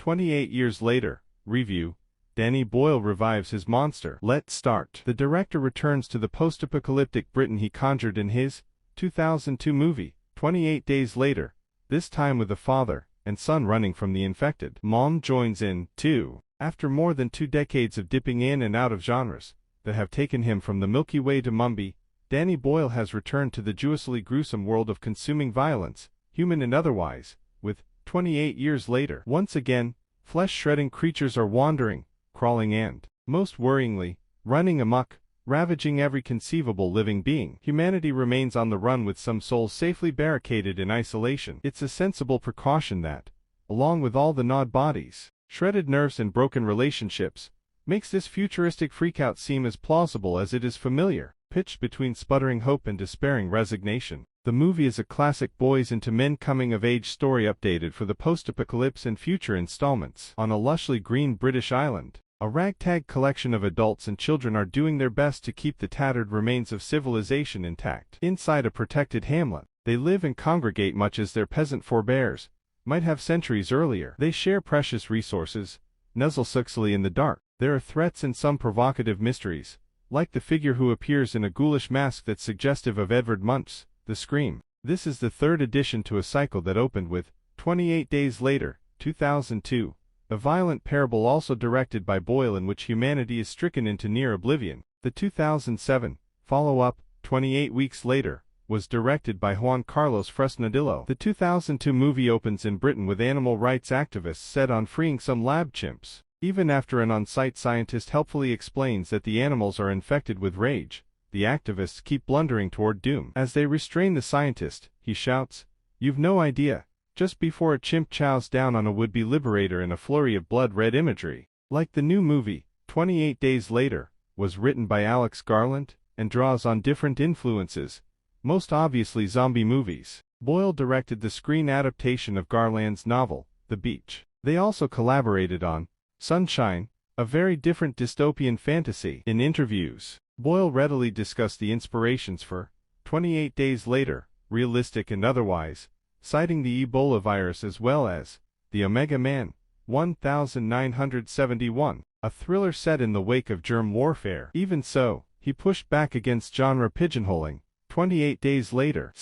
28 years later, review, Danny Boyle revives his monster. Let's start. The director returns to the post-apocalyptic Britain he conjured in his 2002 movie, 28 Days Later, this time with the father and son running from the infected. Mom joins in, too. After more than 2 decades of dipping in and out of genres that have taken him from the Milky Way to Mumbai, Danny Boyle has returned to the juicily gruesome world of consuming violence, human and otherwise, with 28 years later. Once again, flesh-shredding creatures are wandering, crawling and, most worryingly, running amok, ravaging every conceivable living being. Humanity remains on the run with some souls safely barricaded in isolation. It's a sensible precaution that, along with all the gnawed bodies, shredded nerves and broken relationships, makes this futuristic freakout seem as plausible as it is familiar, pitched between sputtering hope and despairing resignation. The movie is a classic boys into men coming-of-age story updated for the post-apocalypse and future installments. On a lushly green British island, a ragtag collection of adults and children are doing their best to keep the tattered remains of civilization intact. Inside a protected hamlet, they live and congregate much as their peasant forebears might have centuries earlier. They share precious resources, nuzzle juicily in the dark. There are threats and some provocative mysteries, like the figure who appears in a ghoulish mask that's suggestive of Edvard Munch's The Scream. This is the third addition to a cycle that opened with 28 Days Later, 2002, a violent parable also directed by Boyle in which humanity is stricken into near oblivion. The 2007 follow-up, 28 Weeks Later, was directed by Juan Carlos Fresnadillo. The 2002 movie opens in Britain with animal rights activists set on freeing some lab chimps. Even after an on-site scientist helpfully explains that the animals are infected with rage, the activists keep blundering toward doom. As they restrain the scientist, he shouts, "You've no idea," just before a chimp chows down on a would-be liberator in a flurry of blood-red imagery. Like the new movie, 28 Days Later, was written by Alex Garland, and draws on different influences, most obviously zombie movies. Boyle directed the screen adaptation of Garland's novel, The Beach. They also collaborated on Sunshine, a very different dystopian fantasy. In interviews, Boyle readily discussed the inspirations for 28 Days Later, realistic and otherwise, citing the Ebola virus as well as The Omega Man, 1971, a thriller set in the wake of germ warfare. Even so, he pushed back against genre pigeonholing. 28 Days Later.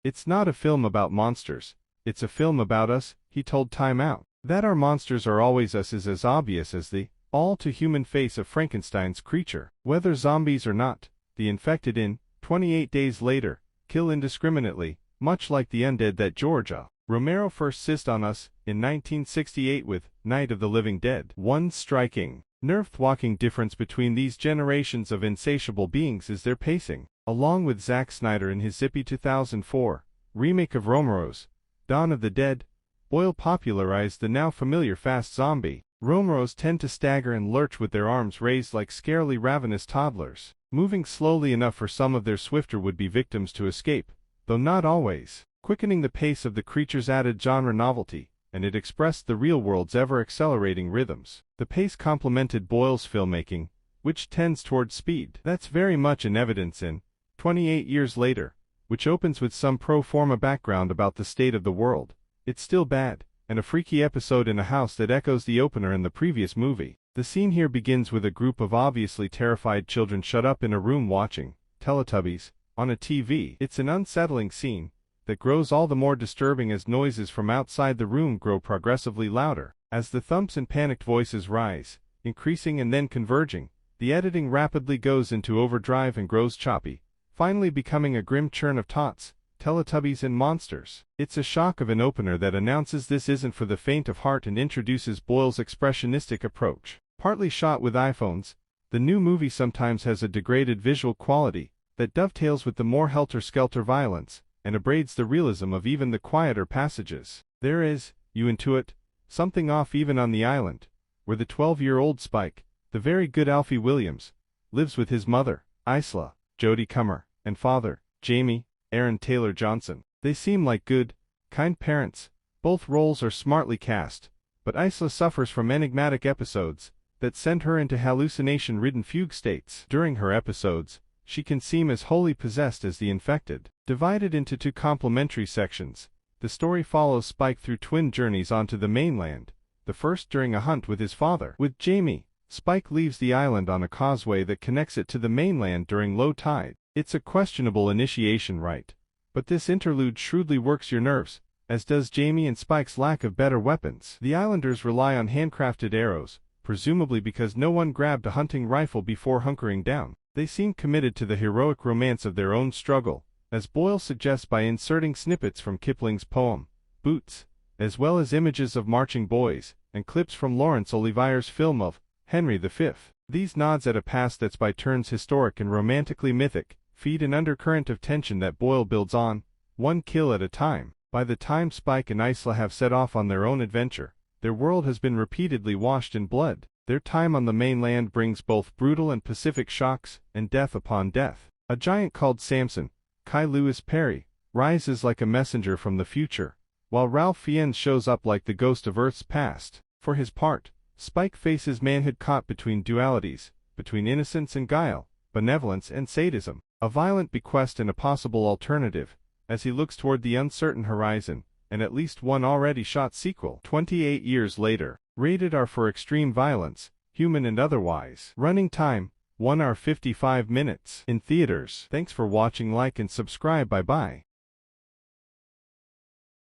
It's not a film about monsters, it's a film about us, he told Time Out. That our monsters are always us is as obvious as the all-too-human face of Frankenstein's creature. Whether zombies or not, the infected in 28 Days Later kill indiscriminately, much like the undead that Georgia Romero first sizzed on us in 1968 with Night of the Living Dead. One striking, nerve-thwacking difference between these generations of insatiable beings is their pacing. Along with Zack Snyder in his zippy 2004 remake of Romero's Dawn of the Dead, Boyle popularized the now familiar fast zombie. Romeros tend to stagger and lurch with their arms raised like scarily ravenous toddlers, moving slowly enough for some of their swifter would-be victims to escape, though not always. Quickening the pace of the creatures added genre novelty, and it expressed the real world's ever-accelerating rhythms. The pace complemented Boyle's filmmaking, which tends toward speed. That's very much in evidence in 28 Years Later, which opens with some pro forma background about the state of the world. It's still bad, and a freaky episode in a house that echoes the opener in the previous movie. The scene here begins with a group of obviously terrified children shut up in a room watching Teletubbies on a TV. It's an unsettling scene that grows all the more disturbing as noises from outside the room grow progressively louder. As the thumps and panicked voices rise, increasing and then converging, the editing rapidly goes into overdrive and grows choppy, finally becoming a grim churn of tots, Teletubbies and monsters. It's a shock of an opener that announces this isn't for the faint of heart and introduces Boyle's expressionistic approach. Partly shot with iPhones, the new movie sometimes has a degraded visual quality that dovetails with the more helter-skelter violence and abrades the realism of even the quieter passages. There is, you intuit, something off even on the island, where the 12-year-old Spike, the very good Alfie Williams, lives with his mother, Isla, Jodie Comer, and father, Jamie, Aaron Taylor Johnson. They seem like good, kind parents. Both roles are smartly cast, but Isla suffers from enigmatic episodes that send her into hallucination-ridden fugue states. During her episodes, she can seem as wholly possessed as the infected. Divided into 2 complementary sections, the story follows Spike through twin journeys onto the mainland, the first during a hunt with his father. With Jamie, Spike leaves the island on a causeway that connects it to the mainland during low tide. It's a questionable initiation rite, but this interlude shrewdly works your nerves, as does Jamie and Spike's lack of better weapons. The islanders rely on handcrafted arrows, presumably because no one grabbed a hunting rifle before hunkering down. They seem committed to the heroic romance of their own struggle, as Boyle suggests by inserting snippets from Kipling's poem, Boots, as well as images of marching boys, and clips from Laurence Olivier's film of Henry V. These nods at a past that's by turns historic and romantically mythic, feed an undercurrent of tension that Boyle builds on, one kill at a time. By the time Spike and Isla have set off on their own adventure, their world has been repeatedly washed in blood. Their time on the mainland brings both brutal and pacific shocks, and death upon death. A giant called Samson, Kai Lewis Perry, rises like a messenger from the future, while Ralph Fiennes shows up like the ghost of Earth's past. For his part, Spike faces manhood caught between dualities, between innocence and guile, benevolence and sadism, a violent bequest and a possible alternative, as he looks toward the uncertain horizon, and at least one already shot sequel. 28 years later. Rated R for extreme violence, human and otherwise. Running time, 1 hour 55 minutes. In theaters. Thanks for watching. Like and subscribe. Bye bye.